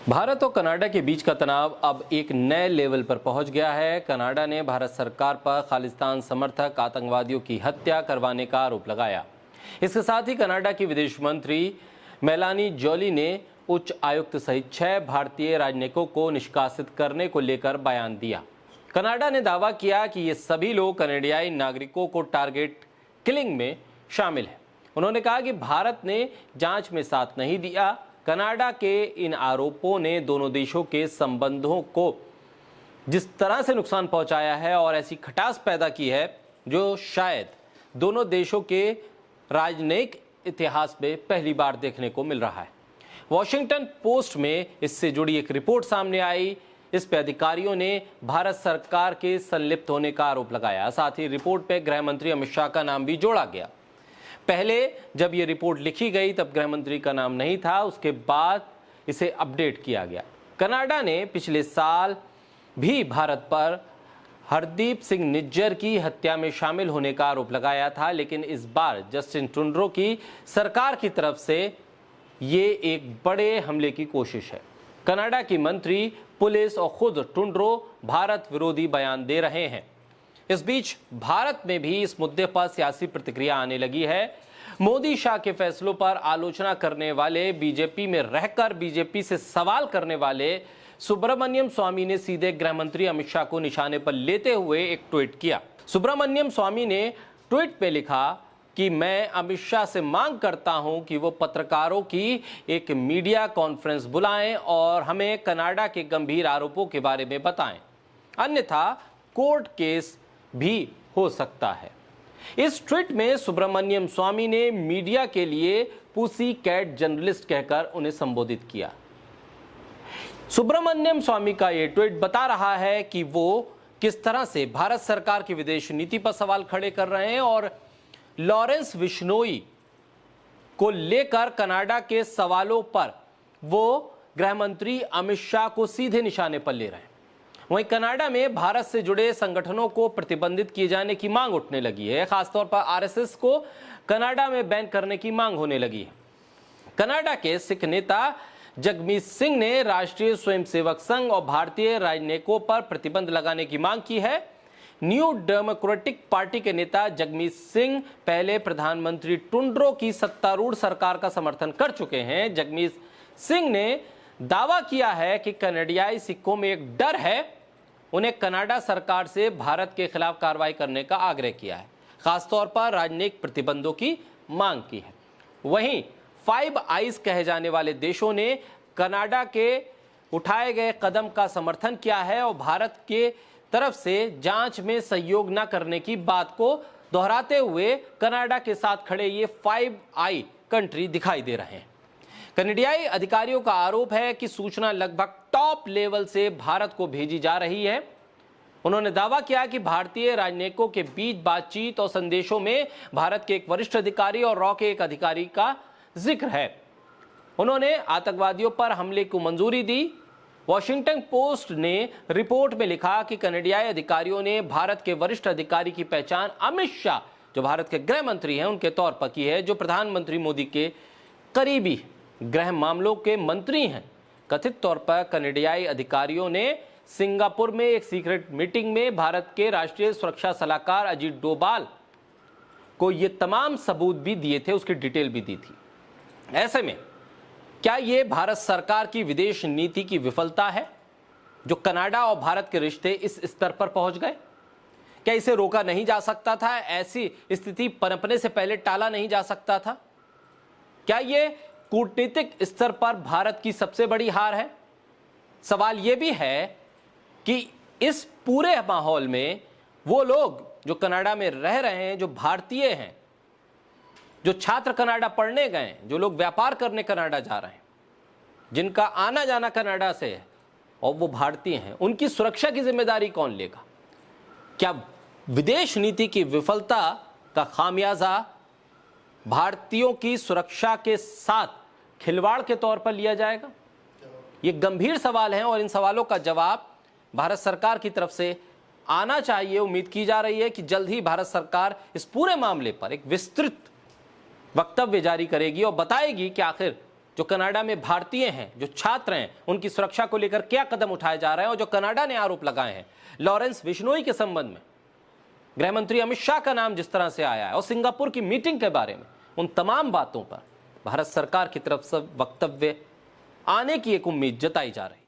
भारत और कनाडा के बीच का तनाव अब एक नए लेवल पर पहुंच गया है। कनाडा ने भारत सरकार पर खालिस्तान समर्थक आतंकवादियों की हत्या करवाने का आरोप लगाया। इसके साथ ही कनाडा की विदेश मंत्री मेलानी जोली ने उच्च आयुक्त सहित 6 भारतीय राजनयिकों को निष्कासित करने को लेकर बयान दिया। कनाडा ने दावा किया कि ये सभी लोग कनाडियाई नागरिकों को टारगेट किलिंग में शामिल हैं। उन्होंने कहा कि भारत ने जांच में साथ नहीं दिया। कनाडा के इन आरोपों ने दोनों देशों के संबंधों को जिस तरह से नुकसान पहुंचाया है और ऐसी खटास पैदा की है जो शायद दोनों देशों के राजनयिक इतिहास में पहली बार देखने को मिल रहा है। वॉशिंगटन पोस्ट में इससे जुड़ी एक रिपोर्ट सामने आई। इस पे अधिकारियों ने भारत सरकार के संलिप्त होने का आरोप लगाया। साथ ही रिपोर्ट पे गृह मंत्री अमित शाह का नाम भी जोड़ा गया। पहले जब ये रिपोर्ट लिखी गई तब गृह मंत्री का नाम नहीं था, उसके बाद इसे अपडेट किया गया। कनाडा ने पिछले साल भी भारत पर हरदीप सिंह निज्जर की हत्या में शामिल होने का आरोप लगाया था, लेकिन इस बार जस्टिन ट्रुडेau की सरकार की तरफ से ये एक बड़े हमले की कोशिश है। कनाडा की मंत्री, पुलिस और खुद ट्रुडेau भारत विरोधी बयान दे रहे हैं। इस बीच भारत में भी इस मुद्दे पर सियासी प्रतिक्रिया आने लगी है। मोदी शाह के फैसलों पर आलोचना करने वाले, बीजेपी में रहकर बीजेपी से सवाल करने वाले सुब्रमण्यम स्वामी ने सीधे गृह मंत्री अमित शाह को निशाने पर लेते हुए एक ट्वीट किया। सुब्रमण्यम स्वामी ने ट्वीट पे लिखा कि मैं अमित शाह से मांग करता हूं कि वो पत्रकारों की एक मीडिया कॉन्फ्रेंस बुलाएं और हमें कनाडा के गंभीर आरोपों के बारे में बताएं, अन्यथा कोर्ट केस भी हो सकता है। इस ट्वीट में सुब्रमण्यम स्वामी ने मीडिया के लिए पुसी कैट जर्नलिस्ट कहकर उन्हें संबोधित किया। सुब्रमण्यम स्वामी का यह ट्वीट बता रहा है कि वो किस तरह से भारत सरकार की विदेश नीति पर सवाल खड़े कर रहे हैं और लॉरेंस बिश्नोई को लेकर कनाडा के सवालों पर वो गृह मंत्री अमित शाह को सीधे निशाने पर ले रहे हैं। वहीं कनाडा में भारत से जुड़े संगठनों को प्रतिबंधित किए जाने की मांग उठने लगी है। खासतौर पर आरएसएस को कनाडा में बैन करने की मांग होने लगी है। कनाडा के सिख नेता जगमीत सिंह ने राष्ट्रीय स्वयंसेवक संघ और भारतीय राजनयिकों पर प्रतिबंध लगाने की मांग की है। न्यू डेमोक्रेटिक पार्टी के नेता जगमीत सिंह पहले प्रधानमंत्री ट्रुडेau की सत्तारूढ़ सरकार का समर्थन कर चुके हैं। जगमीत सिंह ने दावा किया है कि कनाडियाई सिखों में एक डर है। उन्हें कनाडा सरकार से भारत के खिलाफ कार्रवाई करने का आग्रह किया है, खासतौर पर राजनयिक प्रतिबंधों की मांग की है। वहीं 5 आइज कहे जाने वाले देशों ने कनाडा के उठाए गए कदम का समर्थन किया है और भारत के तरफ से जांच में सहयोग न करने की बात को दोहराते हुए कनाडा के साथ खड़े ये 5 आई कंट्री दिखाई दे रहे हैं। कनाडियाई अधिकारियों का आरोप है कि सूचना लगभग टॉप लेवल से भारत को भेजी जा रही है। उन्होंने दावा किया कि भारतीय राजनयिकों के बीच बातचीत और संदेशों में भारत के एक वरिष्ठ अधिकारी और रॉ के एक अधिकारी का जिक्र है। उन्होंने आतंकवादियों पर हमले को मंजूरी दी। वॉशिंगटन पोस्ट ने रिपोर्ट में लिखा कि कनाडियाई अधिकारियों ने भारत के वरिष्ठ अधिकारी की पहचान अमित शाह, जो भारत के गृह मंत्री हैं, उनके तौर पर की है, जो प्रधानमंत्री मोदी के करीबी गृह मामलों के मंत्री हैं। कथित तौर पर कनाडियाई अधिकारियों ने सिंगापुर में एक सीक्रेट मीटिंग में भारत के राष्ट्रीय सुरक्षा सलाहकार अजीत डोभाल को ये तमाम सबूत भी दिए थे, उसकी डिटेल भी दी थी। ऐसे में क्या ये भारत सरकार की विदेश नीति की विफलता है जो कनाडा और भारत के रिश्ते इस स्तर पर पहुंच गए? क्या इसे रोका नहीं जा सकता था? ऐसी स्थिति पनपने से पहले टाला नहीं जा सकता था? क्या ये कूटनीतिक स्तर पर भारत की सबसे बड़ी हार है? सवाल यह भी है कि इस पूरे माहौल में वो लोग जो कनाडा में रह रहे हैं, जो भारतीय हैं, जो छात्र कनाडा पढ़ने गए, जो लोग व्यापार करने कनाडा जा रहे हैं, जिनका आना जाना कनाडा से है और वो भारतीय हैं, उनकी सुरक्षा की जिम्मेदारी कौन लेगा? क्या विदेश नीति की विफलता का खामियाजा भारतीयों की सुरक्षा के साथ खिलवाड़ के तौर पर लिया जाएगा? ये गंभीर सवाल हैं और इन सवालों का जवाब भारत सरकार की तरफ से आना चाहिए। उम्मीद की जा रही है कि जल्द ही भारत सरकार इस पूरे मामले पर एक विस्तृत वक्तव्य जारी करेगी और बताएगी कि आखिर जो कनाडा में भारतीय हैं, जो छात्र हैं, उनकी सुरक्षा को लेकर क्या कदम उठाए जा रहे हैं और जो कनाडा ने आरोप लगाए हैं लॉरेंस बिश्नोई के संबंध में, गृह मंत्री अमित शाह का नाम जिस तरह से आया है और सिंगापुर की मीटिंग के बारे में, उन तमाम बातों पर भारत सरकार की तरफ से वक्तव्य आने की एक उम्मीद जताई जा रही है।